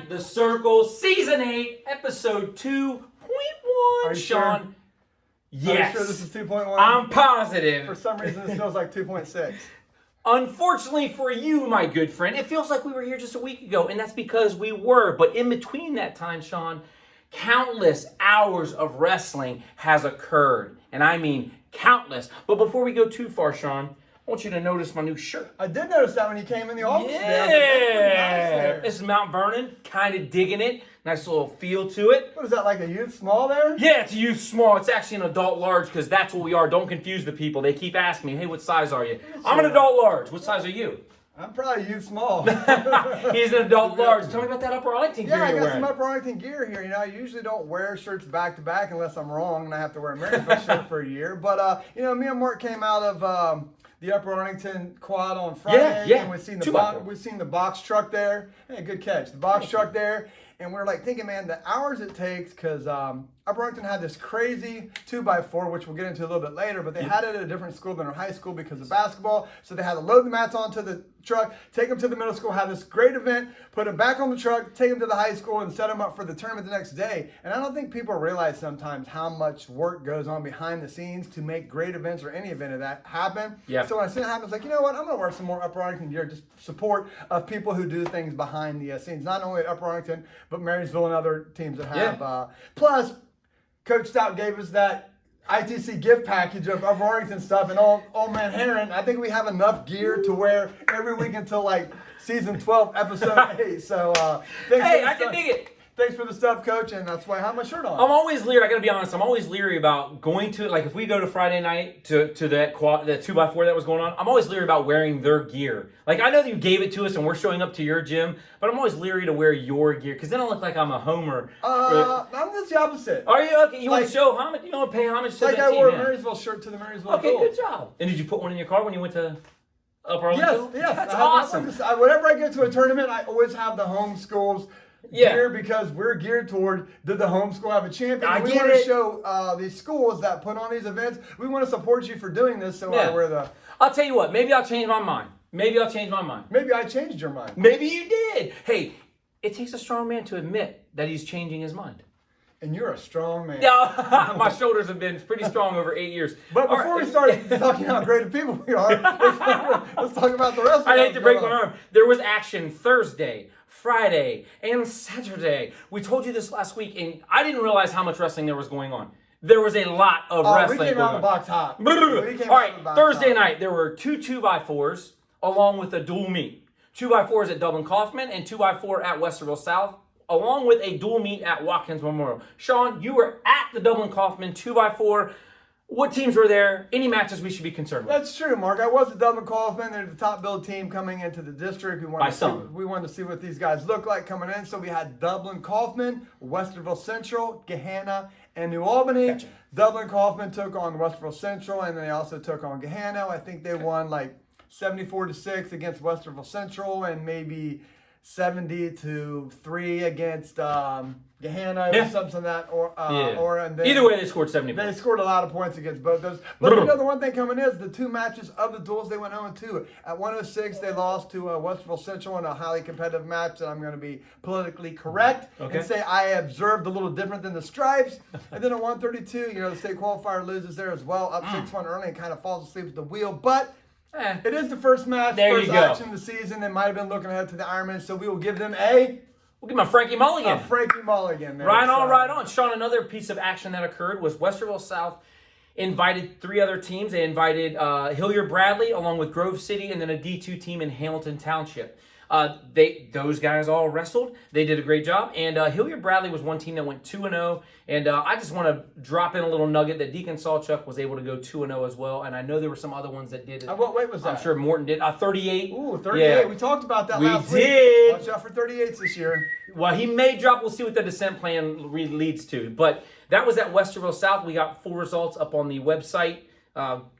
Behind the Circle, Season 8, Episode 2.1. Are you Sean? Sure? Yes. Are you sure this is 2.1? I'm positive. For some reason, this feels like 2.6. Unfortunately for you, my good friend, it feels like we were here just a week ago, and that's because we were. But in between that time, Sean, countless hours of wrestling has occurred. And I mean countless. But before we go too far, Sean, I want you to notice my new shirt. I did notice that when you came in the office. Yeah. Today. I was like, that's pretty nice there. This is Mount Vernon. Kind of digging it. Nice little feel to it. What is that, like a youth small there? Yeah, it's a youth small. It's actually an adult large because that's what we are. Don't confuse the people. They keep asking me, hey, what size are you? I'm an adult large. What size are you? I'm probably youth small. He's an adult large. Tell me about that Upper Arlington gear Yeah, I you're got wearing. some Upper Arlington gear here. You know, I usually don't wear shirts back to back unless I'm wrong and I have to wear a Marysville shirt for a year. But, you know, me and Mark came out of the Upper Arlington quad on Friday. Yeah. And we've seen the box truck there. Hey, good catch. The box truck there. And we're like thinking, man, the hours it takes, because Upper Arlington had this crazy 2x4, which we'll get into a little bit later, but they had it at a different school than our high school because of basketball. So they had to load the mats onto the truck, take them to the middle school, have this great event, put them back on the truck, take them to the high school, and set them up for the tournament the next day. And I don't think people realize sometimes how much work goes on behind the scenes to make great events or any event of that happen. Yeah. So when I see it happen, it's like, you know what, I'm going to wear some more Upper Arlington gear, just support of people who do things behind the scenes, not only at Upper Arlington, but Marysville and other teams that have. Plus, Coach Stout gave us that ITC gift package of Upper Arlington stuff, and old man Heron, I think we have enough gear to wear every week until like season 12, episode 8. So, Hey, I can dig it. Thanks for the stuff, Coach, and that's why I have my shirt on. I'm always leery. I gotta be honest. I'm always leery about going to, like, if we go to Friday night to that quad, that 2x4 that was going on. I'm always leery about wearing their gear. Like, I know that you gave it to us and we're showing up to your gym, but I'm always leery to wear your gear because then I look like I'm a homer. I'm just the opposite. Are you okay? You want to show homage? You want to pay homage to like that I team? wore a man? Marysville shirt to the Marysville. Okay, Gold. good job. And did you put one in your car when you went to Upper Arlington? Yes. That's I have awesome. Whenever I get to a tournament, I always have the home schools gear because we're geared toward did the home school have a champion? We want to show these schools that put on these events. We want to support you for doing this. So I wear the. I'll tell you what. Maybe I'll change my mind. Maybe I changed your mind. Maybe you did. Hey, it takes a strong man to admit that he's changing his mind. And you're a strong man. Yeah, my shoulders have been pretty strong over 8 years. But before we start talking how great of people we are, let's talk about the rest of I hate to break my arm. There was action Thursday, Friday, and Saturday. We told you this last week, and I didn't realize how much wrestling there was going on. There was a lot of wrestling we came going out on. the box hot. All right, Thursday night, there were two 2x4s along with a dual meet. 2x4s at Dublin Kaufman and 2x4 at Westerville South, along with a dual meet at Watkins Memorial. Sean, you were at the Dublin Kaufman 2x4. What teams were there? Any matches we should be concerned with? That's true, Mark. I was at Dublin Kaufman. They're the top billed team coming into the district. We wanted to see what these guys look like coming in. So we had Dublin Kaufman, Westerville Central, Gahanna, and New Albany. Gotcha. Dublin Kaufman took on Westerville Central, and they also took on Gahanna. I think they won like 74-6 against Westerville Central, and maybe 70-3 against Gahanna, or something like that. And then either way, they scored 70 They points. scored a lot of points against both those. But you know, the one thing coming is the two matches of the duels, they went 0-2. At 106, they lost to Westerville Central in a highly competitive match that I'm going to be politically correct and say I observed a little different than the Stripes. And then at 132, you know, the state qualifier loses there as well, up 6-1 early and kind of falls asleep at the wheel. But it is the first match, first action of the season. They might have been looking ahead to the Ironman, so we will give them We'll give him a Frankie Mulligan. Frankie Mulligan. There. Right on. Sean, another piece of action that occurred was Westerville South invited 3 other teams. They invited Hilliard Bradley along with Grove City and then a D2 team in Hamilton Township. Those guys all wrestled. They did a great job. And Hilliard Bradley was one team that went 2-0. And I just want to drop in a little nugget that Deacon Salchuk was able to go 2-0 as well. And I know there were some other ones that did it. What weight was that? I'm sure Morton did. 38. Ooh, 38. Yeah. We talked about that last week. We did. Watch out for 38s this year. Well, he may drop. We'll see what the descent plan leads to. But that was at Westerville South. We got full results up on the website.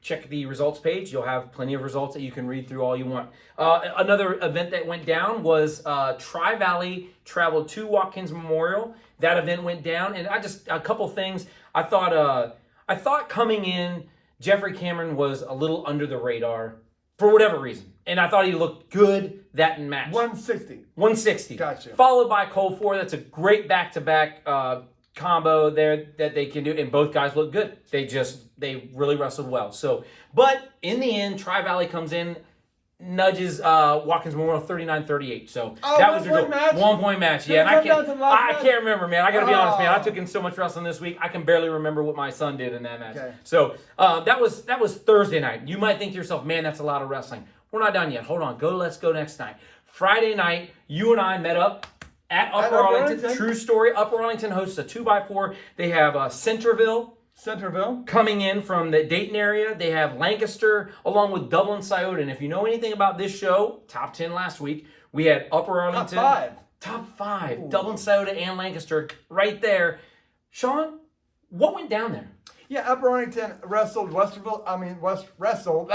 Check the results page. You'll have plenty of results that you can read through all you want. Another event that went down was Tri-Valley traveled to Watkins Memorial. That event went down, and a couple things. I thought coming in, Jeffrey Cameron was a little under the radar for whatever reason, and I thought he looked good that match. 160. 160. Gotcha. Followed by Cold 4. That's a great back-to-back combo there that they can do, and both guys look good. They really wrestled well. So, but in the end, Tri-Valley comes in, nudges Watkins Memorial 39-38. So that was your match? 1 point match. Yeah, and I can't remember, man. I got to be honest, man. I took in so much wrestling this week. I can barely remember what my son did in that match. Okay. So that was Thursday night. You might think to yourself, man, that's a lot of wrestling. We're not done yet. Hold on. Let's go next night. Friday night, you and I met up at Upper Arlington. True story. Upper Arlington hosts a 2x4. They have Centerville coming in from the Dayton area. They have Lancaster along with Dublin Scioto. And if you know anything about this show, top 10 last week, we had Upper Arlington. Top five. Ooh. Dublin Scioto and Lancaster right there. Sean, what went down there? Yeah, Upper Arlington wrestled wrestled.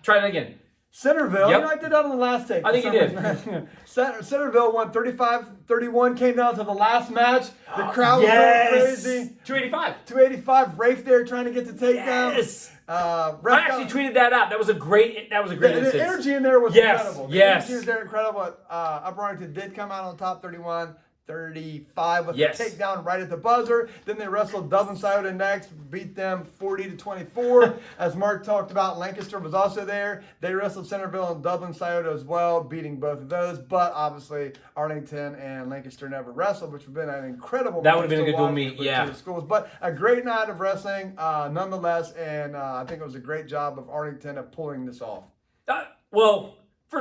Try it again. Centerville. Yep. You know, I did that on the last take. I think you did. Centerville won 35-31, came down to the last match. The crowd was going crazy. 285. Rafe there trying to get the takedown. Yes. I actually tweeted that out. That was a great instance. The energy in there was incredible. The energy was there incredible. Upper Arlington did come out on top 35 with the takedown right at the buzzer. Then they wrestled Dublin Scioto next, beat them 40-24. As Mark talked about, Lancaster was also there. They wrestled Centerville and Dublin Scioto as well, beating both of those. But obviously, Arlington and Lancaster never wrestled, which would have been an incredible. That would have been a good dual meet, yeah. Schools. But a great night of wrestling, nonetheless. And I think it was a great job of Arlington of pulling this off.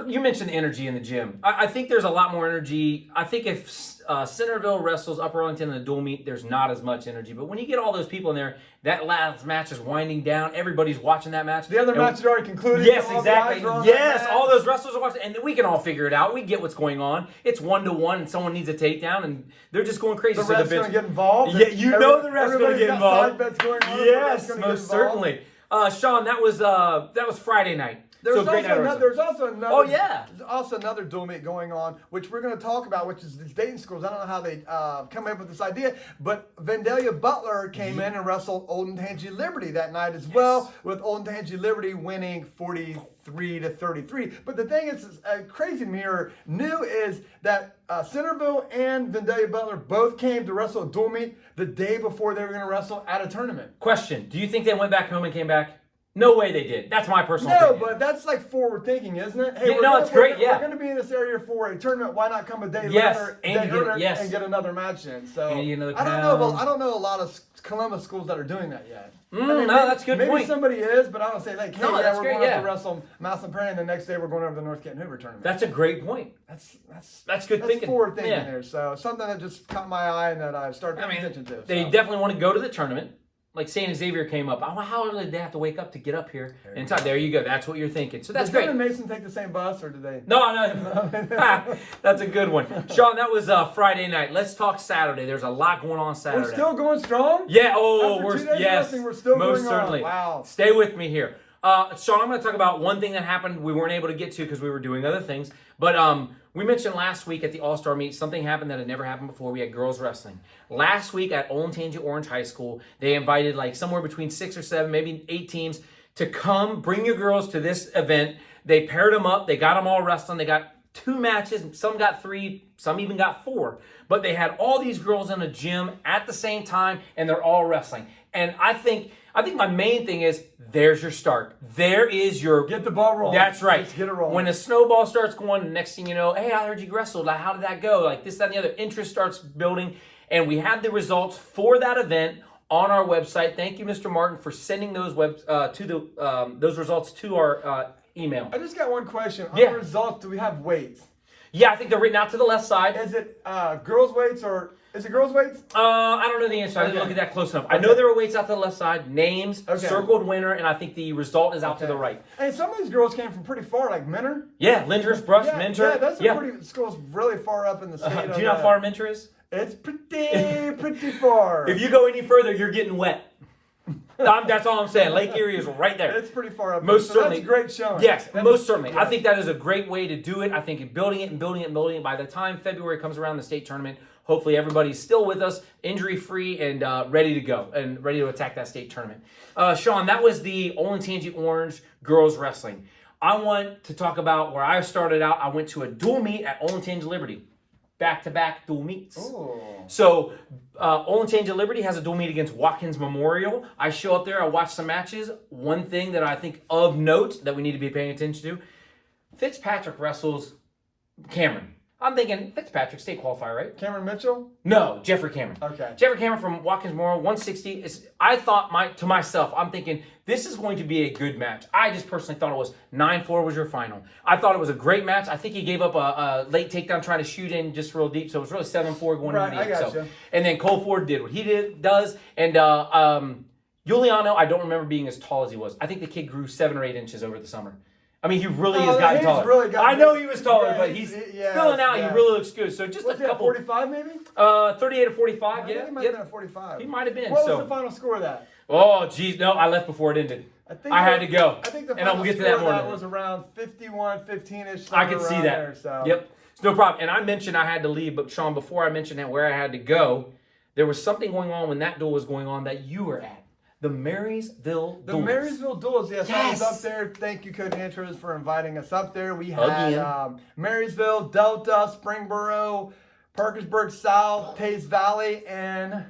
You mentioned energy in the gym. I think there's a lot more energy. I think if Centerville wrestles Upper Arlington in a dual meet, there's not as much energy. But when you get all those people in there, that last match is winding down. Everybody's watching that match. The other match had already concluded. Yes, exactly. Yes, all those wrestlers are watching. And we can all figure it out. We get what's going on. It's 1-1, and someone needs a takedown, and they're just going crazy. The ref's going to get involved. Yeah, you know the ref's going to get involved. Side bets going on. Yes, most certainly. Sean, that was Friday night. There's also another dual meet going on, which we're going to talk about, which is these Dayton schools. I don't know how they come up with this idea, but Vandalia Butler came in and wrestled Olden Tangi Liberty that night as well, with Olden Tangi Liberty winning 43-33. But the thing is crazy to me or new is that Centerville and Vandalia Butler both came to wrestle a dual meet the day before they were going to wrestle at a tournament. Question: do you think they went back home and came back? No way they did. That's my personal opinion. No, but that's like forward thinking, isn't it? Hey, it's great. We're going to be in this area for a tournament. Why not come a day later and get another match in? So I don't know a lot of Columbus schools that are doing that yet. That's a good point. Maybe somebody is, but I don't say like, hey, we're going to wrestle Massillon Prairie, and the next day we're going over to the North Canton Hoover tournament. That's a great point. That's good thinking. Forward thinking there. So something that just caught my eye and that I've started paying attention to. They definitely want to go to the tournament. Like St. Xavier came up. How early did they have to wake up to get up here? There you go. That's what you're thinking. So that's great. Did Mason take the same bus, or did they? No. That's a good one. Sean, that was Friday night. Let's talk Saturday. There's a lot going on Saturday. We're still going strong? Yeah. We're still most going certainly. On. Wow. Stay with me here. Sean, I'm going to talk about one thing that happened we weren't able to get to because we were doing other things. But we mentioned last week at the All-Star Meet, something happened that had never happened before. We had girls wrestling. Last week at Olentangy Orange High School, they invited like somewhere between 6 or 7, maybe 8 teams to come, bring your girls to this event. They paired them up. They got them all wrestling. They got 2 matches. Some got 3. Some even got 4. But they had all these girls in a gym at the same time, and they're all wrestling. And I think my main thing is there's your start. There is your... Get the ball rolling. That's right. Let's get it rolling. When a snowball starts going, the next thing you know, hey, I heard you wrestled. How did that go? Like this, that, and the other. Interest starts building. And we have the results for that event on our website. Thank you, Mr. Martin, for sending those those results to our email. I just got one question. On the results, do we have weights? Yeah, I think they're written out to the left side. Is it girls' weights or... Is it girls' weights? I don't know the answer. I didn't look at that close enough. I know there are weights out to the left side, names, circled winner, and I think the result is out to the right. And some of these girls came from pretty far, like Mentor. Yeah, Linders, Brush, Mentor. Yeah, that's a pretty school's really far up in the state. Do you know how far Mentor is? It's pretty far. If you go any further, you're getting wet. That's all I'm saying. Lake Erie is right there. It's pretty far up. Most certainly. That's a great showing. Yes, most certainly. Yeah. I think that is a great way to do it. I think building it. By the time February comes around, the state tournament, hopefully everybody's still with us, injury-free, and ready to go, and ready to attack that state tournament. Sean, that was the Olentangy Orange girls wrestling. I want to talk about where I started out. I went to a dual meet at Olentangy Liberty. Back-to-back dual meets. Ooh. So, Olentangy Liberty has a dual meet against Watkins Memorial. I show up there, I watch some matches. One thing that I think of note that we need to be paying attention to, Fitzpatrick wrestles Cameron. I'm thinking Fitzpatrick, state qualifier, right? Cameron Mitchell? No, Jeffrey Cameron. Okay. Jeffrey Cameron from Watkins Memorial, 160. I thought to myself, I'm thinking, this is going to be a good match. I just personally thought it was 9-4 was your final. I thought it was a great match. I think he gave up a late takedown trying to shoot in just real deep, so it was really 7-4 going into the I end. gotcha. And then Cole Ford did what he does, and Giuliano, I don't remember being as tall as he was. I think the kid grew 7 or 8 inches over the summer. I mean, he really has gotten taller. Really I know he was taller, yeah, but he's filling out. He really looks good. So just What's a couple. 45 maybe? 38 or 45. I Yeah, think he might have been a 45. He might have been. What was the final score of that? Oh, geez, no, I left before it ended. I had to go. I think the and I'll final get to score that of more. that was around 51, 15-ish. I could see that. There, so. Yep, it's no problem. And I mentioned I had to leave, but Sean, before I mentioned where I had to go, there was something going on when that duel was going on that you were at. The Marysville Duels. The Marysville Duels, yes. I was up there. Thank you, Coach Andrews, for inviting us up there. We had Marysville, Delta, Springboro, Parkersburg South, Taze Valley, and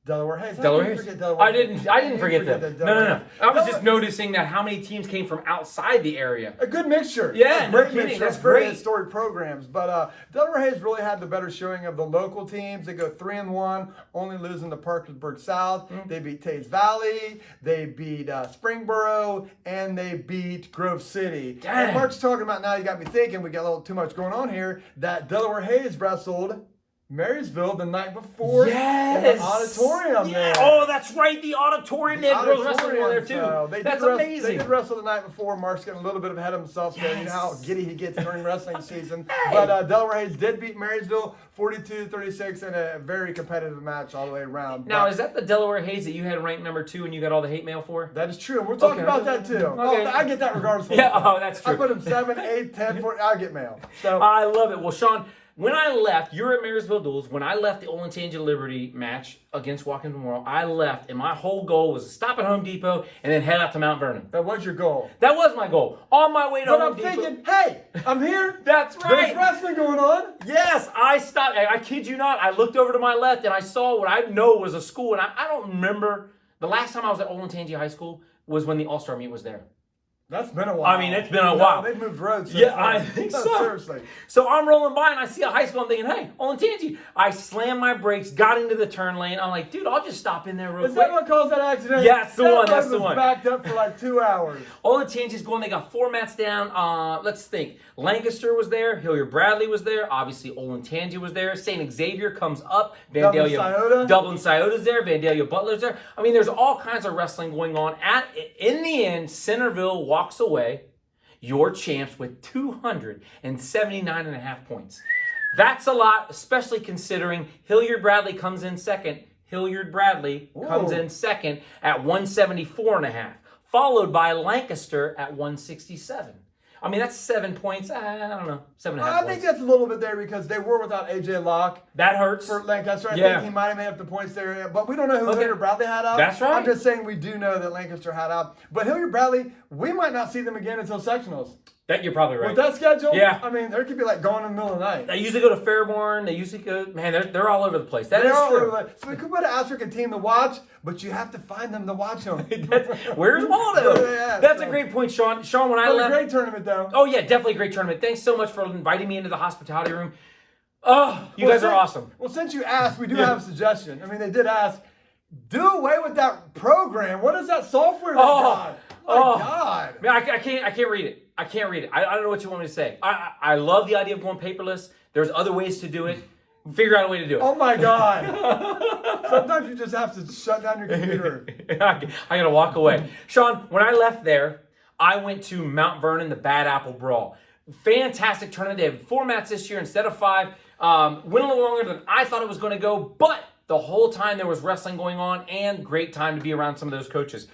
Delaware Hayes. I didn't forget them. No. I was just noticing that how many teams came from outside the area. A good mixture. Yeah, no kidding. That's very great. historic programs. But Delaware Hayes really had the better showing of the local teams. They go 3-1, only losing to Parkersburg South. They beat Taze Valley. They beat Springboro, and they beat Grove City. Dang. And Mark's talking about now. You got me thinking. We got a little too much going on here. That Delaware Hayes wrestled Marysville the night before in the auditorium there. Oh, that's right, the auditorium. They had girls wrestling there too. So that's amazing. They did wrestle the night before. Mark's getting a little bit ahead of himself. So you know how giddy he gets during wrestling season. But Delaware Hayes did beat Marysville 42-36 in a very competitive match all the way around. Now, is that the Delaware Hayes that you had ranked number 2 and you got all the hate mail for? That is true. We're talking about that too. Okay. I get that regardless. That's true. I put him 7, 8, 10, 4. I get mail. So I love it. Well, Sean, when I left, you were at Marysville Duels. When I left the Olentangy Liberty match against Watkins Memorial, I left, and my whole goal was to stop at Home Depot and then head out to Mount Vernon. that was your goal. That was my goal. On my way to But Home I'm Depot. thinking, hey, I'm here. That's right. There's wrestling going on. Yes, I stopped. I kid you not. I looked over to my left and I saw what I know was a school, and I don't remember. The last time I was at Olentangy High School was when the All-Star meet was there. That's been a while. I mean, it's been a while. They've moved roads. Yeah, I think so. Seriously. So I'm rolling by and I see a high school. I'm thinking, hey, Olentangy. I slammed my brakes, got into the turn lane. I'm like, dude, I'll just stop in there real quick. Is that what caused that accident? Yeah, that's the one. That That's the was one. backed up for like 2 hours. Olentangy's going. They got 4 mats down. Let's think. Lancaster was there. Hilliard Bradley was there. Obviously, Olentangy was there. St. Xavier comes up. Dublin Sciota's there. Vandalia Butler's there. I mean, there's all kinds of wrestling going on. In the end, Centerville walks away, your champs, with 279.5 points. That's a lot, especially considering Hilliard Bradley comes in second. Comes in second at 174.5, followed by Lancaster at 167. I mean, that's 7 points. I don't know, 7.5 I think that's a little bit there because they were without AJ Locke. That hurts. For Lancaster, I think he might have made up the points there, but we don't know who Hilliard Bradley had out. That's right. I'm just saying we do know that Lancaster had out. But Hilliard Bradley, we might not see them again until sectionals. That you're probably right. With that schedule, yeah. I mean, there could be like going in the middle of the night. They usually go to Fairborn. They usually go, man, they're all over the place. That is true. So we could put an African team to watch, but you have to find them to watch them. Where's Waldo? Yeah, that's a great point, Sean. Sean, when I left. A great tournament, though. Oh, yeah, definitely a great tournament. Thanks so much for inviting me into the hospitality room. Oh, you guys are awesome. Well, since you asked, we do have a suggestion. I mean, they did ask, do away with that program. What is that software they got? My God. Man, I can't read it. I can't read it. I don't know what you want me to say. I love the idea of going paperless. There's other ways to do it. Figure out a way to do it. Oh, my God. Sometimes you just have to shut down your computer. I got to walk away. Sean, when I left there, I went to Mount Vernon, the Bad Apple Brawl. Fantastic tournament. They had 4 mats this year instead of 5. Went a little longer than I thought it was going to go, but the whole time there was wrestling going on and great time to be around some of those coaches.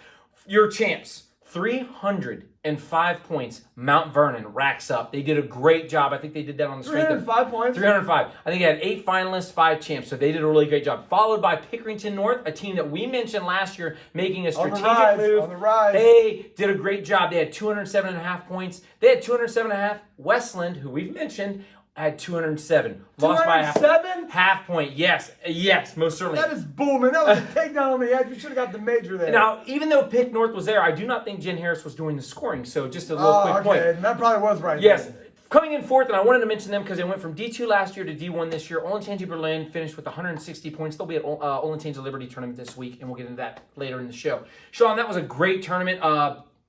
Your champs. 305 points Mount Vernon racks up. They did a great job. I think they did that on the strength of 305 points. 305. I think they had 8 finalists, 5 champs, so they did a really great job. Followed by Pickerington North, a team that we mentioned last year making a strategic move. On the rise. They did a great job. They had 207.5 points. They had 207.5. Westland, who we've mentioned, had 207. Lost by half point. Yes, most certainly. That is booming. That was a takedown on the edge. We should have got the major there. Now, even though Pick North was there, I do not think Jen Harris was doing the scoring. So just a little quick point. That probably was right. Yes. There. Coming in fourth, and I wanted to mention them because they went from D2 last year to D1 this year. Olentangy Berlin finished with 160 points. They'll be at Olentangy Liberty tournament this week, and we'll get into that later in the show. Sean, that was a great tournament.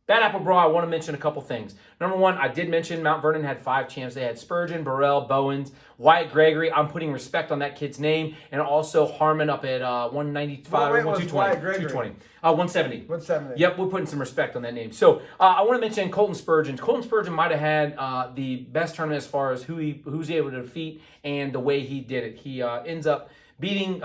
Bad Apple Brawl, I want to mention a couple things. Number one, I did mention Mount Vernon had 5 champs. They had Spurgeon, Burrell, Bowens, Wyatt Gregory. I'm putting respect on that kid's name. And also Harmon up at 195 or 220. 170. 170. Yep, we're putting some respect on that name. So I want to mention Colton Spurgeon. Colton Spurgeon might have had the best tournament as far as who's able to defeat and the way he did it. He ends up beating...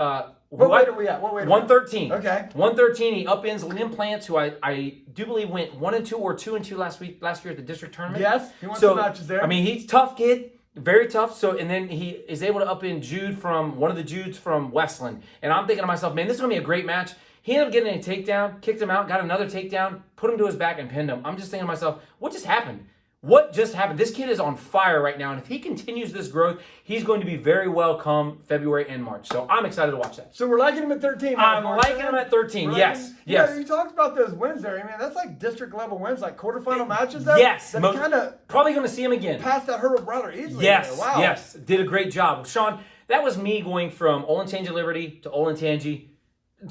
What weight are we at? 113. Okay. 113. He upends Liam Plants, who I do believe went 1-2 or 2-2 last year at the district tournament. Yes, he won some matches there. I mean, he's a tough kid, very tough. So, and then he is able to upend Jude from one of the Judes from Westland. And I'm thinking to myself, man, this is gonna be a great match. He ended up getting a takedown, kicked him out, got another takedown, put him to his back, and pinned him. I'm just thinking to myself, what just happened? What just happened? This kid is on fire right now, and if he continues this growth, he's going to be very well come February and March. So I'm excited to watch that. So we're liking him at 13. I'm liking him at 13. Yes. Yeah, you talked about those wins there. I mean, that's like district level wins, like quarterfinal matches there. Yes. That kind of probably going to see him again. Passed that hurdle rather easily. Yes. There. Wow. Yes. Did a great job. Sean, that was me going from Olentangy Liberty to Olentangy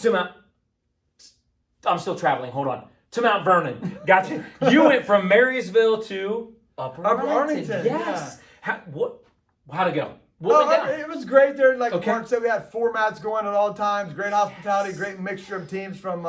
to Mount... I'm still traveling. Hold on. To Mount Vernon. Gotcha. You went from Marysville to... Upper Arlington. Yes. Yeah. How'd it go? What went down? It was great there. Like Mark said, we had 4 mats going at all times. Great hospitality, great mixture of teams from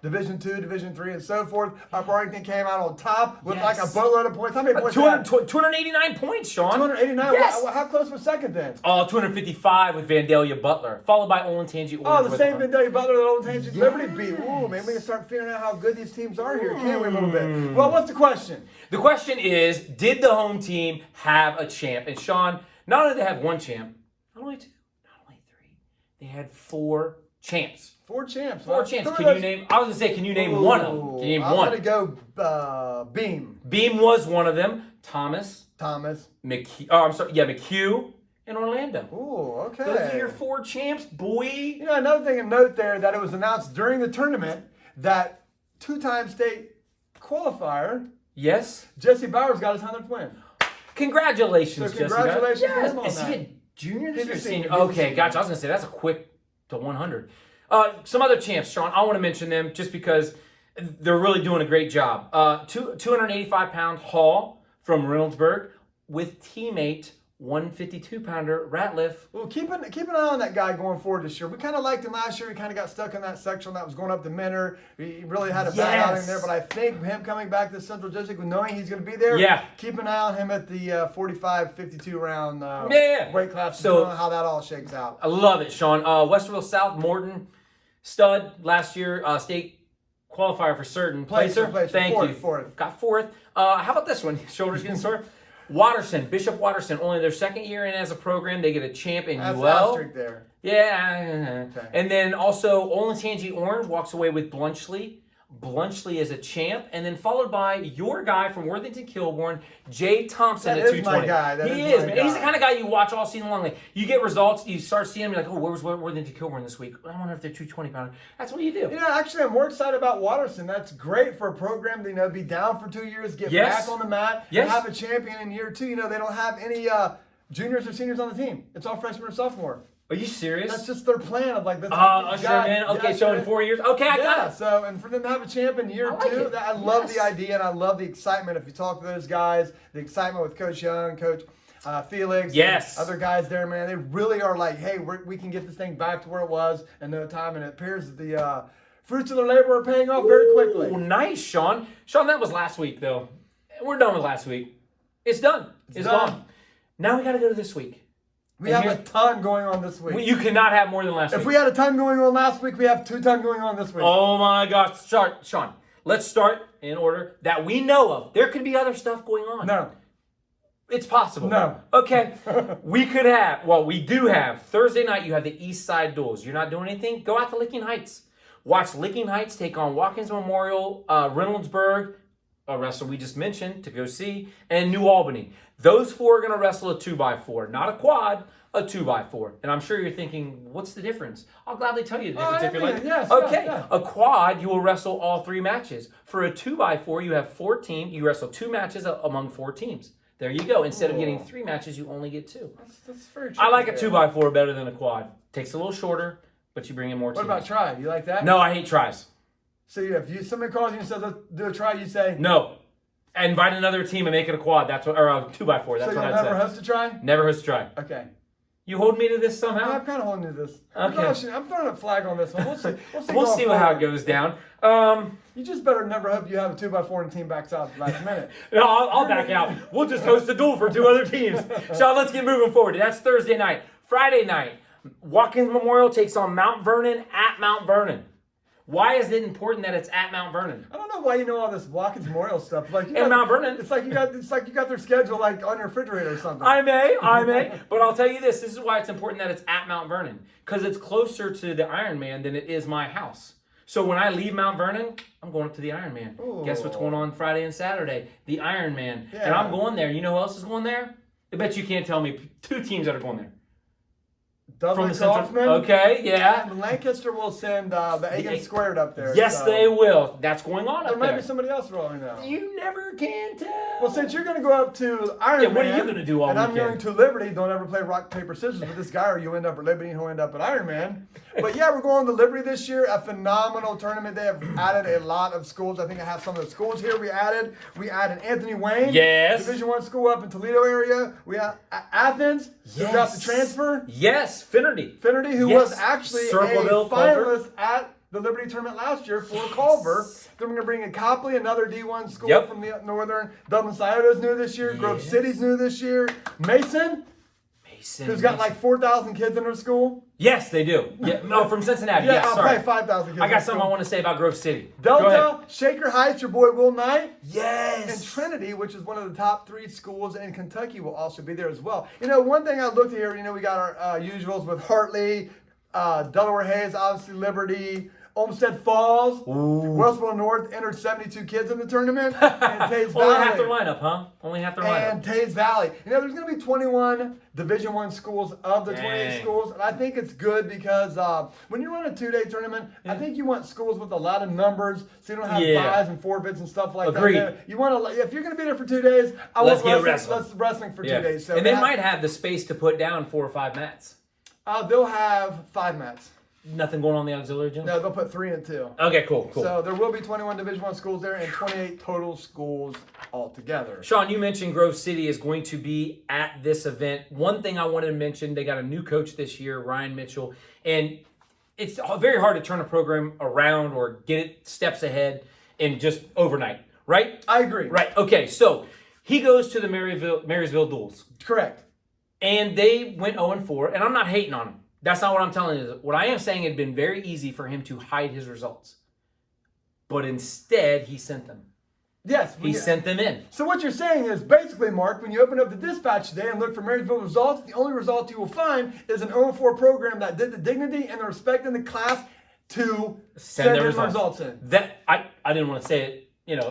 Division 2, Division 3, and so forth. Upper Arlington came out on top with like a boatload of points. How many points? 289 points, Sean. 289. Yes. How close was second then? 255 with Vandalia Butler, followed by Olentangy. The same Vandalia Butler that Olentangy Liberty beat. Ooh, maybe we can start figuring out how good these teams are here, can't we, a little bit? Well, what's the question? The question is, did the home team have a champ? And Sean, not only did they have one champ, not only 2, not only 3, they had 4 champs. 4 champs. 4 champs. Can you name? I was gonna say, can you name one of them? Can you name one? I'm gonna go Beam. Beam was one of them. Thomas. McHugh. Oh, I'm sorry. Yeah, McHugh and Orlando. Ooh, okay. Those are your 4 champs, boy. You know, another thing to note there that it was announced during the tournament that 2-time state qualifier. Yes. Jesse Bowers got his 100th win. Congratulations, Jesse. Congratulations to him on Is that. he a junior this year? He's a senior. Okay, gotcha. I was going to say, that's a quick to 100. Some other champs, Sean. I want to mention them just because they're really doing a great job. 285-pound Hall from Reynoldsburg with teammate 152-pounder Ratliff. Well, keep an eye on that guy going forward this year. We kind of liked him last year. He kind of got stuck in that section that was going up to Menor. He really had a bad outing there, but I think him coming back to the Central District with knowing he's going to be there, keep an eye on him at the 45-52 round weight class. So how that all shakes out. I love it, Sean. Westerville South, Morton, stud last year, state qualifier for certain. Placer. Thank you. Fourth. Got 4th. How about this one? Shoulders getting sore. Bishop Watterson, only their second year in as a program. They get a champ in UL. That's there. Yeah. Okay. And then also Olentangy Orange walks away with Blunchley. Blunchley is a champ. And then followed by your guy from Worthington Kilbourne, Jay Thompson at 220. That is my guy. He is, man. He's the kind of guy you watch all season long. Like, you get results, you start seeing him, you're like, oh, where's Worthington Kilbourne this week? I wonder if they're 220-pounder. That's what you do. You know, actually, I'm more excited about Watterson. That's great for a program to, be down for 2 years, get back on the mat, and have a champion in year 2. They don't have any juniors or seniors on the team. It's all freshmen or sophomore. Are you serious? That's just their plan of like this. Okay, so in 4 years. Okay, I got it. So, and for them to have a champ in year 2, I love the idea and I love the excitement. If you talk to those guys, the excitement with Coach Young, Coach Felix, other guys there, man, they really are like, hey, we can get this thing back to where it was in no time. And it appears that the fruits of their labor are paying off very quickly. Oh, nice, Sean. Sean, that was last week, though. We're done with last week. It's done. It's gone. Now we got to go to this week. We have a ton going on this week. You cannot have more than last week. If we had a ton going on last week, we have 2 ton going on this week. Oh, my gosh. Sean, let's start in order that we know of. There could be other stuff going on. No. It's possible. No. Okay. We do have Thursday night. You have the East Side Duels. You're not doing anything? Go out to Licking Heights. Watch Licking Heights take on Watkins Memorial, Reynoldsburg, a wrestler we just mentioned to go see, and New Albany. Those four are going to wrestle a 2x4, not a quad, a 2x4. And I'm sure you're thinking, what's the difference? I'll gladly tell you the difference if you're like, yes, okay, yes. a quad, you will wrestle all 3 matches. For a 2x4, you have 4 teams. You wrestle 2 matches among 4 teams. There you go. Instead of getting 3 matches, you only get 2. That's very true. I like a 2x4 better than a quad. Takes a little shorter, but you bring in more teams. What about try? You like that? No, I hate tries. So if somebody calls you and says, let's do a try, you say? No. Invite another team and make it a quad. That's what, or a 2x4. That's so what you'll I'd never say. host a try? Never host a try. Okay. You hold me to this somehow? I'm kind of holding you to this. Okay. I'm throwing a flag on this one. We'll see. We'll see how it goes down. You just better never hope you have a 2x4 and the team backs out at the last minute. No, I'll back out. We'll just host a duel for 2 other teams. Sean, let's get moving forward. That's Thursday night. Friday night, Watkins Memorial takes on Mount Vernon at Mount Vernon. Why is it important that it's at Mount Vernon? I don't know why you know all this Watkins Memorial stuff. Like Mount Vernon. It's like you got their schedule like on your refrigerator or something. I may. But I'll tell you this. This is why it's important that it's at Mount Vernon. Because it's closer to the Ironman than it is my house. So when I leave Mount Vernon, I'm going up to the Ironman. Ooh. Guess what's going on Friday and Saturday? The Ironman. Yeah. And I'm going there. You know who else is going there? I bet you can't tell me 2 teams that are going there. Dudley From the Kaufman. Central. Okay, yeah. And Lancaster will send the Egan Squared up there. Yes, so. they will. That's going on There up might there. be somebody else rolling now. You never can tell. Well, since you're going to go up to Ironman, Yeah, what are you going to do all and I'm weekend? going to Liberty, don't ever play rock, paper, scissors with this guy or you end up at Liberty and he'll end up at Ironman. But yeah, we're going to Liberty this year, a phenomenal tournament. They have added a lot of schools. I think I have some of the schools here we added. We added Anthony Wayne, Yes. Division I school up in Toledo area. We have Athens, who got the transfer. Yes, Finnerty. Finnerty, who Yes. was actually Circleville, a finalist at the Liberty tournament last year for Culver. Then we're going to bring in Copley, another D1 school from the northern. Dublin Scioto's new this year. Grove City's new this year. Mason, who's got like 4,000 kids in her school. Yes, they do. Yeah, no, from Cincinnati. Yeah, yes, probably sorry. 5,000 kids. I got something I want to say about Grove City. Go Delta, ahead. Shaker Heights, your boy Will Knight. Yes. And Trinity, which is one of the top 3 schools in Kentucky, will also be there as well. You know, one thing I looked at here, we got our usuals with Hartley, Delaware Hayes, obviously Liberty, Olmsted Falls, Westboro North entered 72 kids in the tournament, and Tays Valley. Only half their lineup, huh? Only half their lineup. And Tays Valley. There's going to be 21 Division I schools of the 28 schools, and I think it's good because when you run a 2-day tournament, I think you want schools with a lot of numbers, so you don't have buys and forfeits and stuff like Agreed. that. You want to, if you're going to be there for 2 days, Let's get wrestling. Let's wrestling for 2 days. So and they might have the space to put down 4 or 5 mats. They'll have 5 mats. Nothing going on in the auxiliary gym? No, they'll put 3 and 2. Okay, cool. So there will be 21 Division I schools there and 28 total schools altogether. Sean, you mentioned Grove City is going to be at this event. One thing I wanted to mention, they got a new coach this year, Ryan Mitchell, and it's very hard to turn a program around or get it steps ahead in just overnight, right? I agree. Right, okay, so he goes to the Marysville Duels. Correct. And they went 0-4, and I'm not hating on him. That's not what I'm telling you. What I am saying, it had been very easy for him to hide his results. But instead, he sent them. Yes. He sent them in. So what you're saying is basically, Mark, when you open up the dispatch today and look for Marysville results, the only result you will find is an 0-4 program that did the dignity and the respect in the class to send their results in. That I didn't want to say it,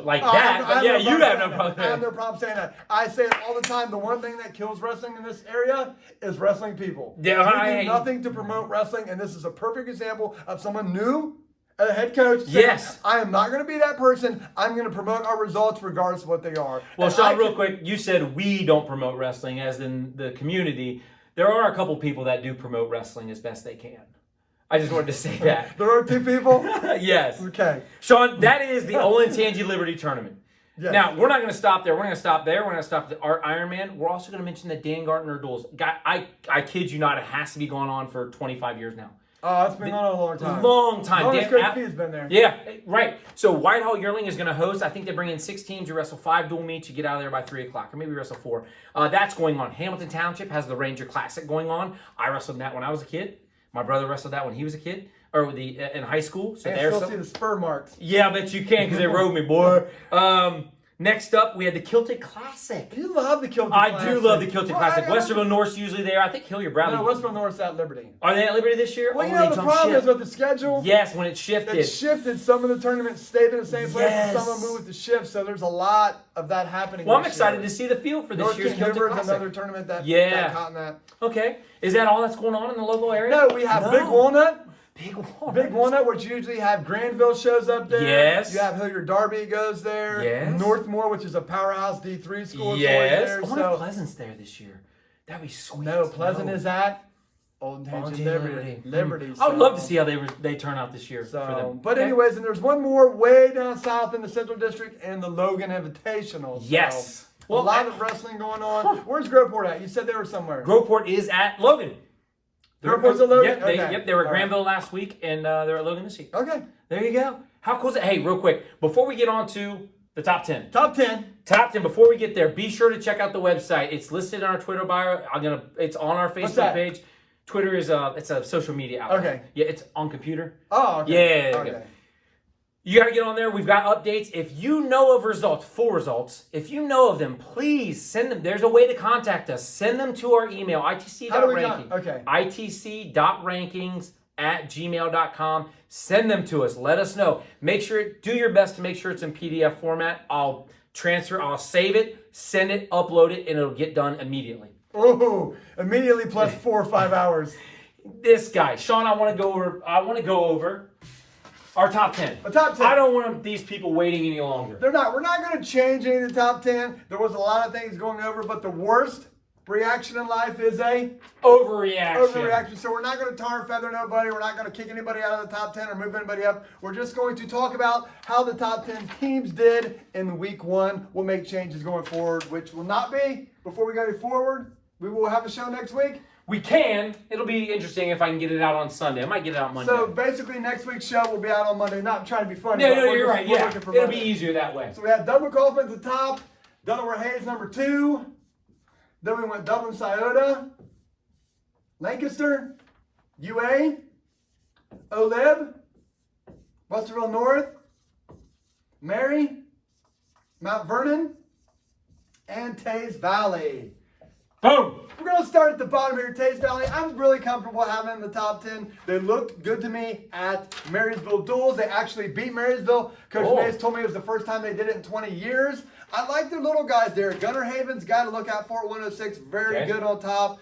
like that. But yeah, you have no problem. I have no problem saying that. I say it all the time. The one thing that kills wrestling in this area is wrestling people. Yeah, we do nothing to promote wrestling, and this is a perfect example of someone new, a head coach. Saying, Yes. I am not going to be that person. I'm going to promote our results regardless of what they are. Well, Sean, real quick, you said we don't promote wrestling, as in the community. There are a couple people that do promote wrestling as best they can. I just wanted to say that. There are 2 people? Yes. Okay. Sean, that is the Olentangy Liberty Tournament. Yes. Now, we're not going to stop there. We're going to stop there. We're going to stop at our Ironman. We're also going to mention the Dan Gardner Duels. I kid you not, it has to be going on for 25 years now. Oh, it's been going on a long time. Long time. Longest Coach P's been there. Yeah, right. So Whitehall Yearling is going to host. I think they bring in 6 teams. You wrestle 5 dual meets. You get out of there by 3 o'clock, or maybe you wrestle 4. That's going on. Hamilton Township has the Ranger Classic going on. I wrestled that when I was a kid. My brother wrestled that when he was a kid. or in high school. So I can there's still see the spur marks. Yeah, I bet you can because they rode me, boy. Next up, we had the Kilted Classic. You love the Kilted Classic. I do love the Kilted Classic. I Westerville North's usually there. I think Hilliard Bradley. No, Westerville North's at Liberty. Are they at Liberty this year? Well, you Oh, know, they the jumped problem ship. is with the schedule. Yes, when it shifted. It shifted. Some of the tournaments stayed in the same place, and some of Yes. them moved with the shift. So there's a lot of that happening. Well, I'm this excited year. to see the field for this North year's King Kilted River is Classic. another tournament that Yeah. got caught in that. Okay. Is that all that's going on in the local area? No, we have Big Walnut. Big Walnut. Big Walnut, which usually have Granville shows up there. Yes. You have Hilliard Darby goes there. Yes. Northmore, which is a powerhouse D3 school. is Yes. always I there. wonder So if Pleasant's there this year. That'd be sweet. no, Pleasant No. is at Old Hampton Liberty. Liberty. I would so- love to see how they turn out this year for So, them. but Okay. anyways, and there's one more way down south in the Central District in the Logan Invitational. So Yes. a lot of wrestling going on. Where's Groveport at? You said they were somewhere. Groveport is at Logan. Groveport's at Logan? Yep, Okay. they were at All right. Granville last week, and they're at Logan this week. Okay. There you go. How cool is it? Hey, real quick, before we get on to the top 10. Top 10. Top 10, before we get there, be sure to check out the website. It's listed on our Twitter bio. It's on our Facebook that? page. Twitter is it's a social media outlet. Okay. Yeah, it's on computer. Oh, okay. Yeah. Okay. You got to get on there. We've got updates. If you know of results, full results, if you know of them, please send them. There's a way to contact us. Send them to our email, itc.ranking. Okay. itc.rankings@gmail.com. Send them to us. Let us know. Do your best to make sure it's in PDF format. I'll save it, send it, upload it, and it'll get done immediately. Oh, immediately plus 4 or 5 hours. This guy, Sean, I want to go over our top 10. A top 10. I don't want these people waiting any longer. We're not going to change any of the top 10. There was a lot of things going over, but the worst reaction in life is a Overreaction. So we're not going to tar and feather nobody. We're not going to kick anybody out of the top 10 or move anybody up. We're just going to talk about how the top 10 teams did in week 1. We'll make changes going forward, which will not be, before we go forward, we will have a show next week. We can. It'll be interesting if I can get it out on Sunday. I might get it out Monday. So basically next week's show will be out on Monday. Not trying to be funny. No, but we're you're just- right. we're Yeah, looking for it'll Monday. be easier that way. So we had Dublin Kaufman at the top, Delaware Hayes number 2. Then we went Dublin Scioto, Lancaster, UA, Oleb, Westerville North, Mary, Mount Vernon, and Taze Valley. Boom. We're going to start at the bottom here, Taze Valley. I'm really comfortable having them in the top 10. They looked good to me at Marysville Duels. They actually beat Marysville. Coach Oh. Mays told me it was the first time they did it in 20 years. I like their little guys there. Gunnar Haven's got to look out for at 106. Very Okay. good on top.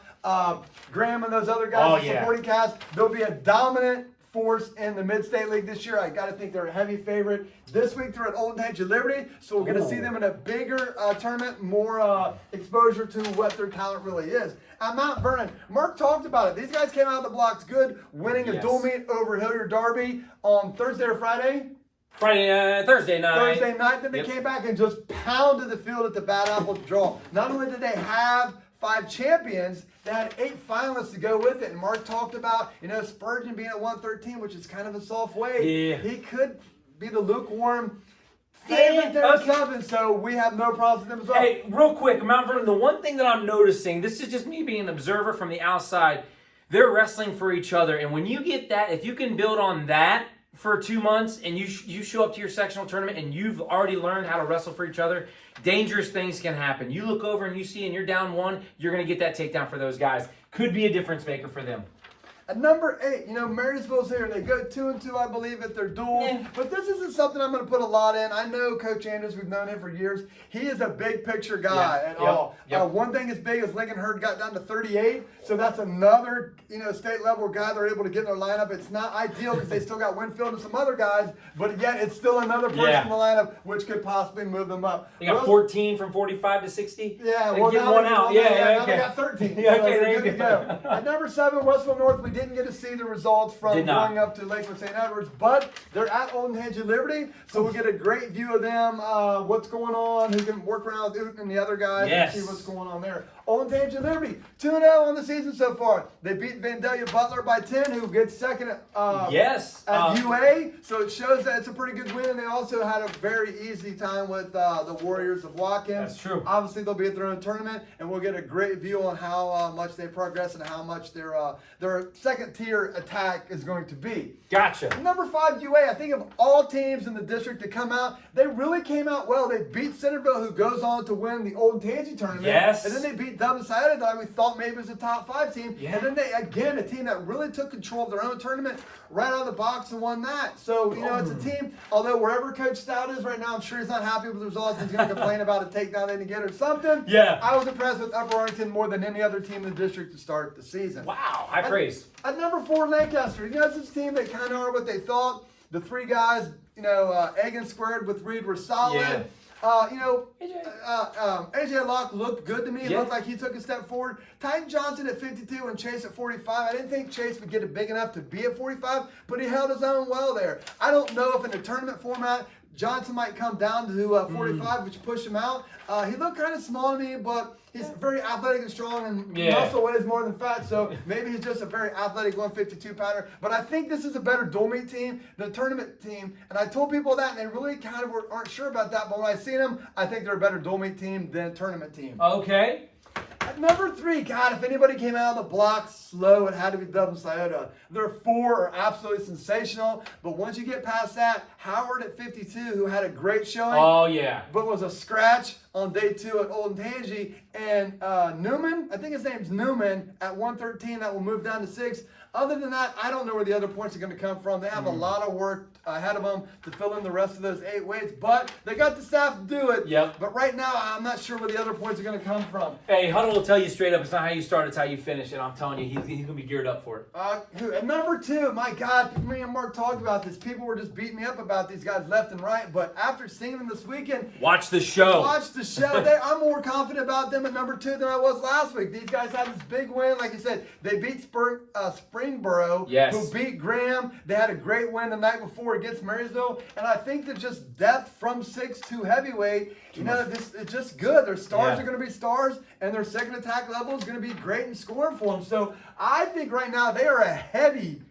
Graham and those other guys, the supporting cast. They'll be a dominant force in the Mid-State League this year. I got to think they're a heavy favorite. This week they're at Old Hampton Liberty, so we're going to see them in a bigger tournament, more exposure to what their talent really is. At Mount Vernon, Mark talked about it. These guys came out of the blocks good, winning a dual meet over Hilliard Darby on Thursday or Friday. Thursday night. Thursday night. Then they came back and just pounded the field at the Bad Apple draw. Not only did they have 5 champions, they had 8 finalists to go with it. And Mark talked about, Spurgeon being at 113, which is kind of a soft weight. Yeah. He could be the lukewarm favorite there or something. So we have no problems with them as well. Hey, real quick, Mount Vernon, the one thing that I'm noticing, this is just me being an observer from the outside, they're wrestling for each other. And when you get that, if you can build on that for 2 months and you show up to your sectional tournament and you've already learned how to wrestle for each other, dangerous things can happen. You look over and you see and you're down 1, you're going to get that takedown for those guys. Could be a difference maker for them. At number 8, Marysville's here. They go 2-2, I believe, at their duels. Yeah. But this isn't something I'm going to put a lot in. I know Coach Andrews. We've known him for years. He is a big picture guy at all. One thing as big as Lincoln Hurd got down to 38. So that's another, state level guy they're able to get in their lineup. It's not ideal because they still got Winfield and some other guys, but yet it's still another person in the lineup which could possibly move them up. They got 14 from 45 to 60. Yeah, well, get one out. Now they got 13. Yeah, okay, so there good you to go. At number 7, Westville North, we didn't get to see the results from going up to Lakewood St. Edwards, but they're at Old Hampton Liberty, so we'll get a great view of them, what's going on, who can work around with Ute and the other guys and see what's going on there. Old Tangy Liberty, 2-0 on the season so far. They beat Vandalia Butler by 10, who gets second at UA. So it shows that it's a pretty good win. They also had a very easy time with the Warriors of Watkins. That's true. Obviously, they'll be at their own tournament, and we'll get a great view on how much they progress and how much their second-tier attack is going to be. Gotcha. Number 5, UA. I think of all teams in the district to come out, they really came out well. They beat Centerville, who goes on to win the Old Tangy tournament. Yes. And then they beat Dublin Scioto, that we thought maybe was a top 5 team. Yeah. And then they, again, a team that really took control of their own tournament right out of the box and won that. So, it's a team, although wherever Coach Stout is right now, I'm sure he's not happy with the results. He's going to complain about a takedown they didn't get or something. Yeah. I was impressed with Upper Arlington more than any other team in the district to start the season. Wow, high praise. At number 4, Lancaster. It's this team that kind of are what they thought. The 3 guys, Egan squared with Reed were solid. Yeah. AJ Locke looked good to me. It Yeah. looked like he took a step forward. Tyson Johnson at 52 and Chase at 45. I didn't think Chase would get it big enough to be at 45, but he held his own well there. I don't know if in a tournament format, Johnson might come down to 45, which pushed him out. He looked kind of small to me, but he's very athletic and strong, and muscle weighs more than fat, so maybe he's just a very athletic 152 pounder. But I think this is a better dual meet team than a tournament team, and I told people that, and they really kind of aren't sure about that. But when I seen them, I think they're a better dual meet team than a tournament team. Okay. At number 3, God, if anybody came out of the block slow, it had to be Dublin Scioto. Their 4 are absolutely sensational, but once you get past that, Howard at 52, who had a great showing. Oh, yeah. But was a scratch on day 2 at Old Tangy. And Newman, I think his name's Newman, at 113, that will move down to 6. Other than that, I don't know where the other points are going to come from. They have a lot of work ahead of them to fill in the rest of those 8 weights, but they got the staff to do it. Yep. But right now, I'm not sure where the other points are going to come from. Hey, Huddle will tell you straight up, it's not how you start, it's how you finish, and I'm telling you, he's going to be geared up for it. At number 2, my God, me and Mark talked about this. People were just beating me up about these guys left and right, but after seeing them this weekend, Watch the show. I'm more confident about them at number 2 than I was last week. These guys had this big win. Like you said, they beat Springboro, Yes. who beat Graham. They had a great win the night before against Marysville. And I think that just depth from 6 to heavyweight, it's just good. Their stars are going to be stars, and their second attack level is going to be great in scoring for them. So I think right now they are a heavy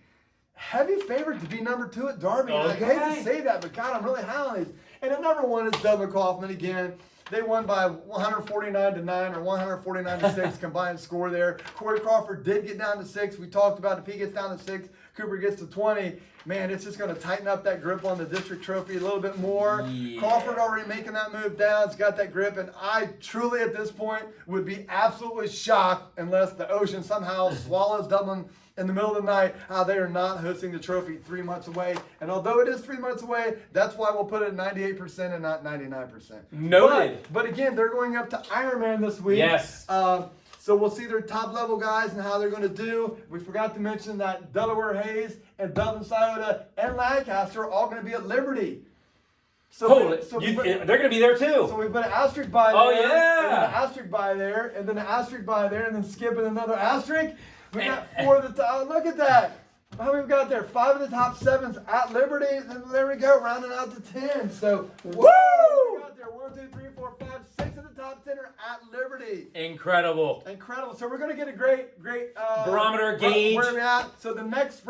favorite to be number 2 at Darby. Okay. I hate to say that, but God, I'm really high on these. And at number 1 is Doug McCaughlin again. They won by 149-9 or 149-6 combined score there. Corey Crawford did get down to 6. We talked about if he gets down to 6, Cooper gets to 20. Man, it's just going to tighten up that grip on the district trophy a little bit more. Yeah. Crawford already making that move down. He's got that grip. And I truly, at this point, would be absolutely shocked unless the Ocean somehow swallows Dublin in the middle of the night, how they are not hosting the trophy 3 months away. And although it is 3 months away, that's why we'll put it at 98% and not 99%. Noted. But again, they're going up to Ironman this week. Yes. So we'll see their top level guys and how they're going to do. We forgot to mention that Delaware Hayes and Dublin Scioto and Lancaster are all going to be at Liberty. They're going to be there too. So we put an asterisk by there. Oh, yeah. And then an asterisk by there. And then an asterisk by there. And then skipping another asterisk. We got 4 of the top. Look at that. How many we've got there? 5 of the top 7s at Liberty. And there we go, rounding out to 10. So, woo! We got there 1, 2, 3, 4, 5, 6 of the top 10 are at Liberty. Incredible. So we're going to get a great barometer gauge. Where are we at? So the next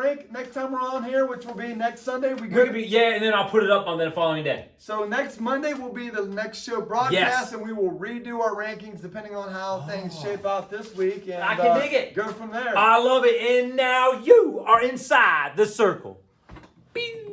time we're on here, which will be next Sunday, and then I'll put it up on the following day. So next Monday will be the next show broadcast, and we will redo our rankings depending on how things shape out this week. And I can dig it. Go from there. I love it. And now you are inside the circle. Pew.